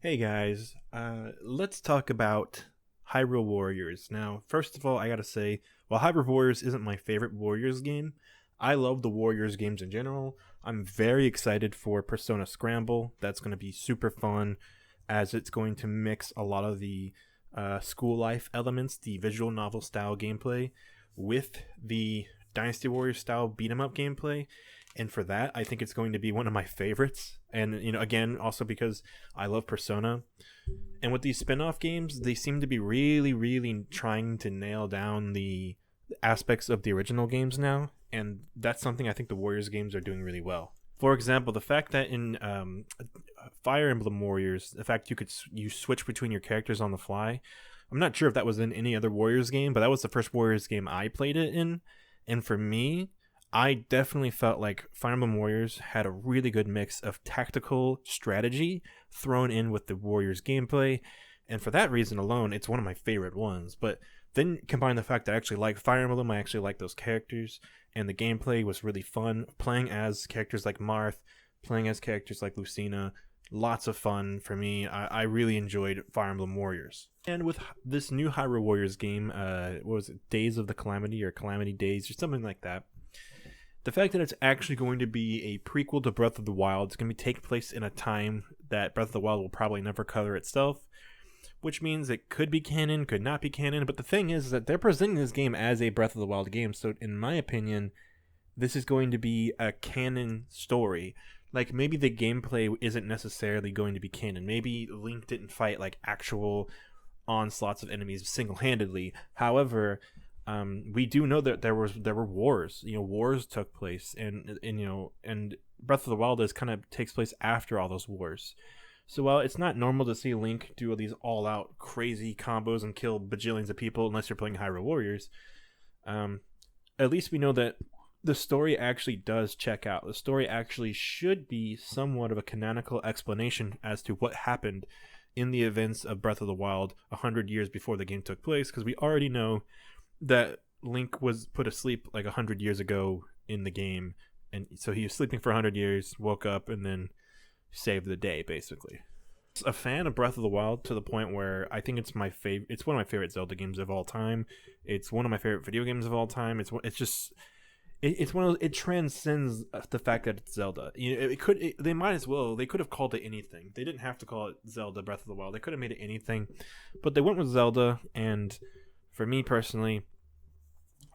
Hey guys, let's talk about Hyrule Warriors. Now, first of all, I gotta say, while Hyrule Warriors isn't my favorite Warriors game, I love the Warriors games in general. I'm very excited for Persona Scramble. That's going to be super fun as it's going to mix a lot of the school life elements, the visual novel style gameplay, with the Dynasty Warriors style beat 'em up gameplay. And for that, I think it's going to be one of my favorites. And again, also because I love Persona. And with these spin-off games, they seem to be really trying to nail down the aspects of the original games now, and that's something I think the Warriors games are doing really well. For example, the fact that in Fire Emblem Warriors, the fact you switch between your characters on the fly. I'm not sure if that was in any other Warriors game, but that was the first Warriors game I played it in. And for me, I definitely felt like Fire Emblem Warriors had a really good mix of tactical strategy thrown in with the Warriors gameplay, and for that reason alone, it's one of my favorite ones. But then combine the fact that I actually like Fire Emblem, I actually like those characters, and the gameplay was really fun. Playing as characters like Marth, playing as characters like Lucina, lots of fun for me. I really enjoyed Fire Emblem Warriors. And with this new Hyrule Warriors game, what was it, Days of the Calamity or Calamity Days or something like that, the fact that it's actually going to be a prequel to Breath of the Wild, it's going to take place in a time that Breath of the Wild will probably never cover itself, which means it could be canon, could not be canon. But the thing is that they're presenting this game as a Breath of the Wild game, so in my opinion, this is going to be a canon story. Like, maybe the gameplay isn't necessarily going to be canon. Maybe Link didn't fight like actual onslaughts of enemies single-handedly. However, we do know that there were wars. Wars took place, and Breath of the Wild kind of takes place after all those wars. So while it's not normal to see Link do all these all-out crazy combos and kill bajillions of people unless you're playing Hyrule Warriors, at least we know that the story actually does check out. The story actually should be somewhat of a canonical explanation as to what happened in the events of Breath of the Wild 100 years before the game took place, because we already know that Link was put asleep like 100 years ago in the game, and so he was sleeping for 100 years, woke up, and then saved the day, basically. A fan of Breath of the Wild to the point where I think it's my favorite. It's one of my favorite Zelda games of all time. It's one of my favorite video games of all time. It's one of those, it transcends the fact that it's Zelda. They might as well. They could have called it anything. They didn't have to call it Zelda Breath of the Wild. They could have made it anything, but they went with Zelda. And for me personally,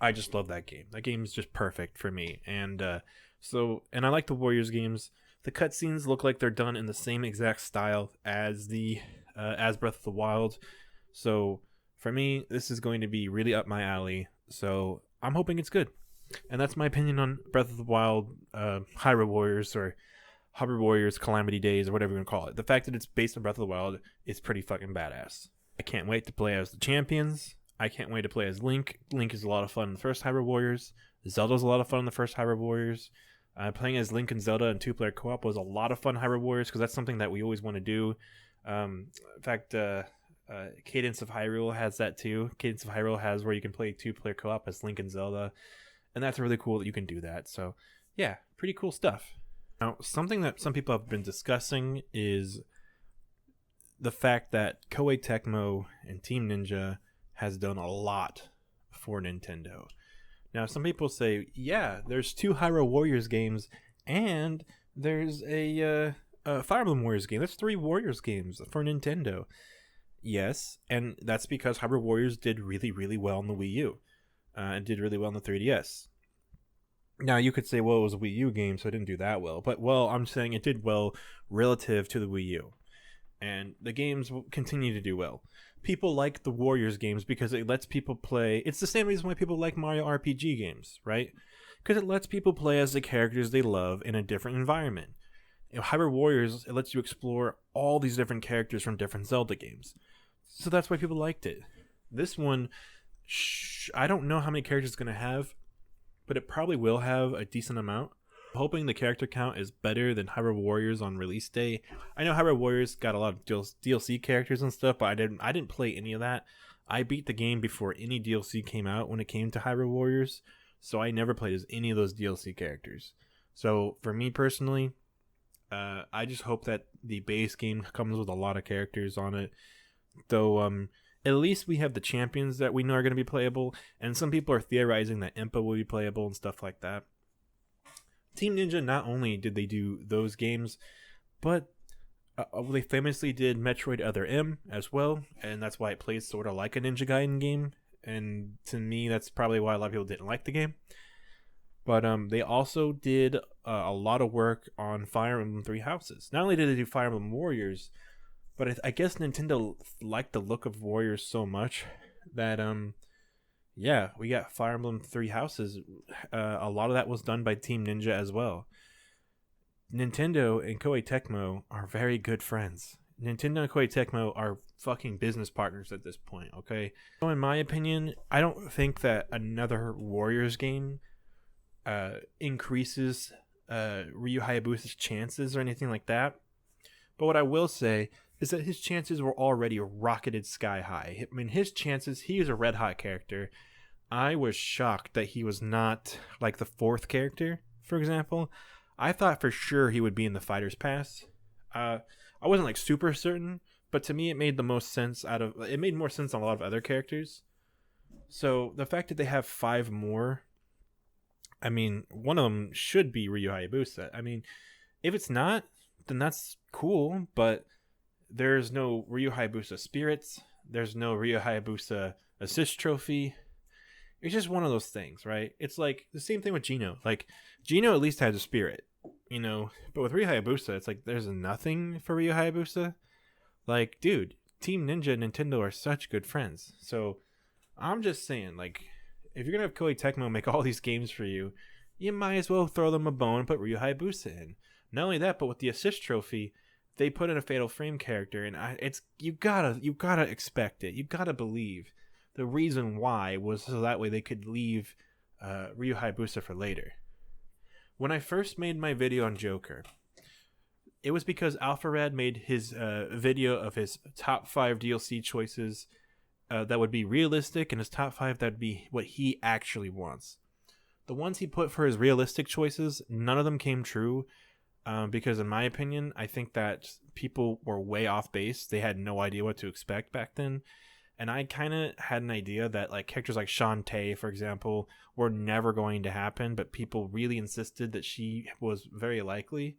I just love that game. That game is just perfect for me. And I like the Warriors games. The cutscenes look like they're done in the same exact style as as Breath of the Wild. So for me, this is going to be really up my alley. So I'm hoping it's good. And that's my opinion on Breath of the Wild, Hyrule Warriors, or Hyrule Warriors Calamity Days, or whatever you want to call it. The fact that it's based on Breath of the Wild is pretty fucking badass. I can't wait to play as the champions. I can't wait to play as Link. Link is a lot of fun in the first Hyrule Warriors. Zelda's a lot of fun in the first Hyrule Warriors. Playing as Link and Zelda in two-player co-op was a lot of fun in Hyrule Warriors, because that's something that we always want to do. In fact, Cadence of Hyrule has that too. Cadence of Hyrule has where you can play two-player co-op as Link and Zelda. And that's really cool that you can do that. So, yeah, pretty cool stuff. Now, something that some people have been discussing is the fact that Koei Tecmo and Team Ninja has done a lot for Nintendo. Now, some people say, yeah, there's 2 Hyrule Warriors games, and there's a Fire Emblem Warriors game. That's 3 Warriors games for Nintendo. Yes, and that's because Hyrule Warriors did really well on the Wii U. And did really well on the 3DS. Now, you could say, well, it was a Wii U game, so it didn't do that well. But, well, I'm saying it did well relative to the Wii U. And the games will continue to do well. People like the Warriors games because it lets people play. It's the same reason why people like Mario RPG games, right? Because it lets people play as the characters they love in a different environment. Hyrule Warriors, it lets you explore all these different characters from different Zelda games. So that's why people liked it. This one, I don't know how many characters it's going to have, but it probably will have a decent amount. I'm hoping the character count is better than Hyrule Warriors on release day. I know Hyrule Warriors got a lot of DLC characters and stuff, but I didn't play any of that. I beat the game before any DLC came out when it came to Hyrule Warriors, so I never played as any of those DLC characters. So for me personally, I just hope that the base game comes with a lot of characters on it. Though, at least we have the champions that we know are going to be playable, and some people are theorizing that Impa will be playable and stuff like that. Team Ninja, not only did they do those games, but they famously did Metroid Other M as well, and that's why it plays sort of like a Ninja Gaiden game. And to me, that's probably why a lot of people didn't like the game. But they also did a lot of work on Fire Emblem Three Houses. Not only did they do Fire Emblem Warriors, but I guess Nintendo liked the look of Warriors so much that yeah, we got Fire Emblem Three Houses. A lot of that was done by Team Ninja as well. Nintendo and Koei Tecmo are very good friends. Nintendo and Koei Tecmo are fucking business partners at this point, okay? So in my opinion, I don't think that another Warriors game increases Ryu Hayabusa's chances or anything like that. But what I will say is that his chances were already rocketed sky high. I mean, his chances, he is a red hot character. I was shocked that he was not like the fourth character, for example. I thought for sure he would be in the Fighter's Pass. I wasn't like super certain, but to me it made the most sense it made more sense than a lot of other characters. So the fact that they have 5 more, I mean, one of them should be Ryu Hayabusa. I mean, if it's not, then that's cool, but there's no Ryu Hayabusa Spirits, there's no Ryu Hayabusa Assist Trophy. It's just one of those things, right? It's like the same thing with Geno. Like, Geno at least has a spirit, you know? But with Ryu Hayabusa, it's like there's nothing for Ryu Hayabusa. Like, dude, Team Ninja and Nintendo are such good friends. So, I'm just saying, like, if you're going to have Koei Tecmo make all these games for you, you might as well throw them a bone and put Ryu Hayabusa in. Not only that, but with the Assist Trophy, they put in a Fatal Frame character, and you gotta expect it. You gotta believe. The reason why was so that way they could leave Ryu Hayabusa for later. When I first made my video on Joker, it was because Alpharad made his video of his top 5 DLC choices that would be realistic, and his top 5 that would be what he actually wants. The ones he put for his realistic choices, none of them came true, because in my opinion, I think that people were way off base. They had no idea what to expect back then. And I kind of had an idea that like characters like Shantae, for example, were never going to happen, but people really insisted that she was very likely.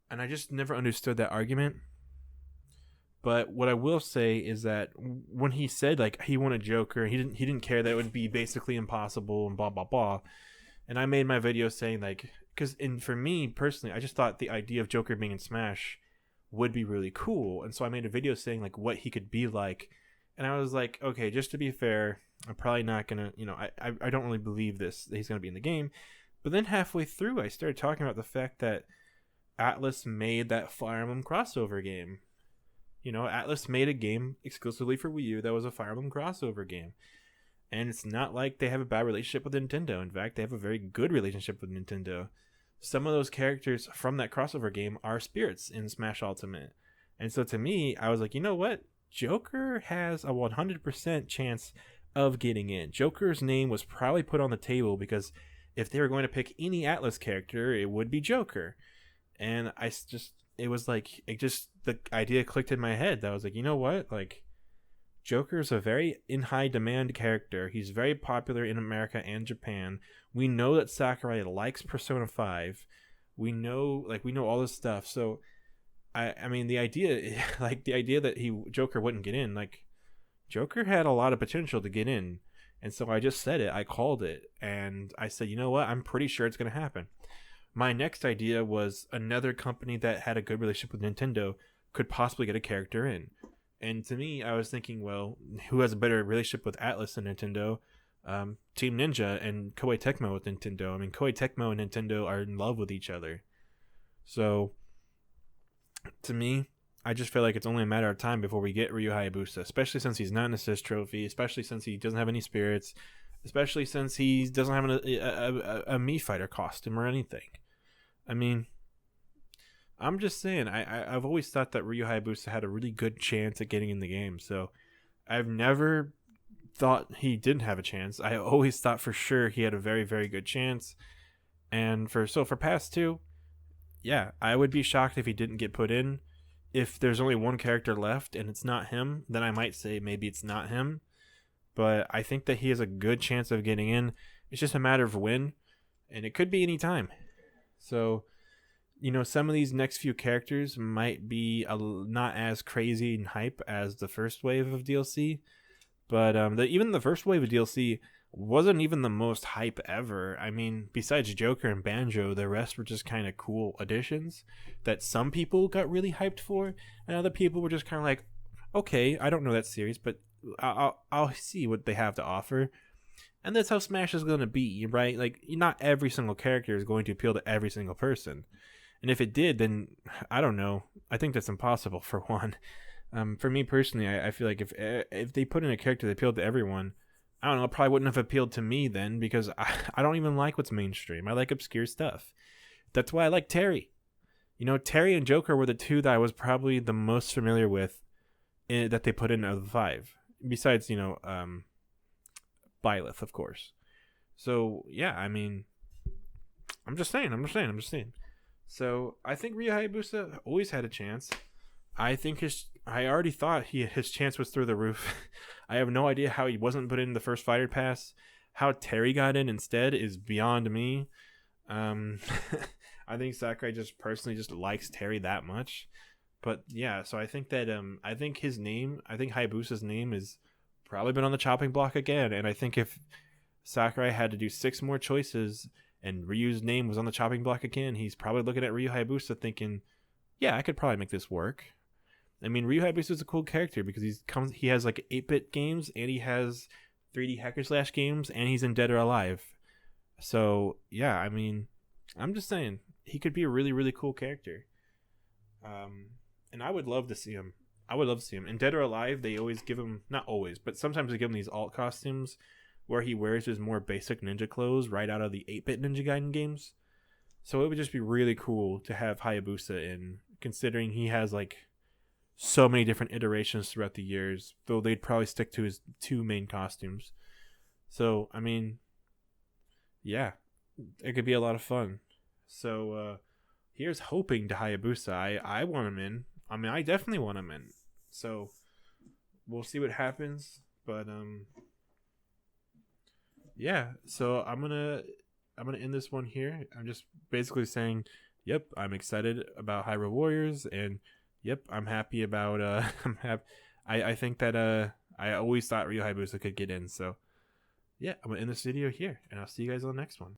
And I just never understood that argument. But what I will say is that when he said like he wanted Joker, he didn't care that it would be basically impossible and blah blah blah. And I made my video saying like, for me personally, I just thought the idea of Joker being in Smash would be really cool. And so I made a video saying like what he could be like. And I was like, okay, just to be fair, I'm probably not going to, I don't really believe this, that he's going to be in the game. But then halfway through, I started talking about the fact that Atlas made that Fire Emblem crossover game. You know, Atlas made a game exclusively for Wii U that was a Fire Emblem crossover game. And it's not like they have a bad relationship with Nintendo. In fact, they have a very good relationship with Nintendo. Some of those characters from that crossover game are spirits in Smash Ultimate. And so to me, I was like, you know what? Joker has a 100% chance of getting in. Joker's name was probably put on the table because if they were going to pick any Atlas character, it would be Joker. And the idea clicked in my head that I was like, you know what? Like, Joker's a very in high demand character. He's very popular in America and Japan. We know that Sakurai likes Persona 5. We know all this stuff. So I mean, the idea that Joker wouldn't get in, like, Joker had a lot of potential to get in. And so I just said it. I called it. And I said, you know what? I'm pretty sure it's going to happen. My next idea was another company that had a good relationship with Nintendo could possibly get a character in. And to me, I was thinking, well, who has a better relationship with Atlas and Nintendo? Team Ninja and Koei Tecmo with Nintendo. I mean, Koei Tecmo and Nintendo are in love with each other. So to me, I just feel like it's only a matter of time before we get Ryu Hayabusa, especially since he's not an assist trophy, especially since he doesn't have any spirits, especially since he doesn't have a Mii fighter costume or anything. I mean, I'm just saying, I've always thought that Ryu Hayabusa had a really good chance at getting in the game, so I've never thought he didn't have a chance. I always thought for sure he had a very, very good chance. And for Past 2, yeah, I would be shocked if he didn't get put in. If there's only one character left and it's not him, then I might say maybe it's not him. But I think that he has a good chance of getting in. It's just a matter of when, and it could be any time. So, some of these next few characters might be not as crazy and hype as the first wave of DLC, but even the first wave of DLC wasn't even the most hype ever. I mean, besides Joker and Banjo, the rest were just kind of cool additions that some people got really hyped for, and other people were just kind of like, okay, I don't know that series, but I'll see what they have to offer. And that's how Smash is going to be, right? Like, not every single character is going to appeal to every single person. And if it did, then I don't know. I think that's impossible, for one. For me personally, I feel like if they put in a character that appealed to everyone, I don't know, it probably wouldn't have appealed to me then, because I don't even like what's mainstream. I like obscure stuff. That's why I like Terry. Terry and Joker were the two that I was probably the most familiar with that they put in out of the five. Besides, Byleth, of course. So, yeah, I mean, I'm just saying. So, I think Ryu Hayabusa always had a chance. I already thought his chance was through the roof. I have no idea how he wasn't put in the first fighter pass. How Terry got in instead is beyond me. I think Sakurai just personally just likes Terry that much. But yeah, so I think that I think Hayabusa's name is probably been on the chopping block again. And I think if Sakurai had to do 6 more choices and Ryu's name was on the chopping block again, he's probably looking at Ryu Hayabusa thinking, yeah, I could probably make this work. I mean, Ryu Hayabusa is a cool character because he has like 8-bit games, and he has 3D hack and slash games, and he's in Dead or Alive. So yeah, I mean, I'm just saying he could be a really, really cool character. And I would love to see him. In Dead or Alive, they always give him, not always, but sometimes they give him these alt costumes where he wears his more basic ninja clothes right out of the 8-bit Ninja Gaiden games. So it would just be really cool to have Hayabusa in, considering he has like so many different iterations throughout the years, though they'd probably stick to his 2 main costumes. So, I mean, yeah, it could be a lot of fun. So, here's hoping to Hayabusa. I want him in. I mean, I definitely want him in. So, we'll see what happens. But, yeah, so I'm gonna end this one here. I'm just basically saying, yep, I'm excited about Hyrule Warriors, and yep, I'm happy about I think that I always thought Ryu Hayabusa could get in. So yeah, I'm gonna end this video here, and I'll see you guys on the next one.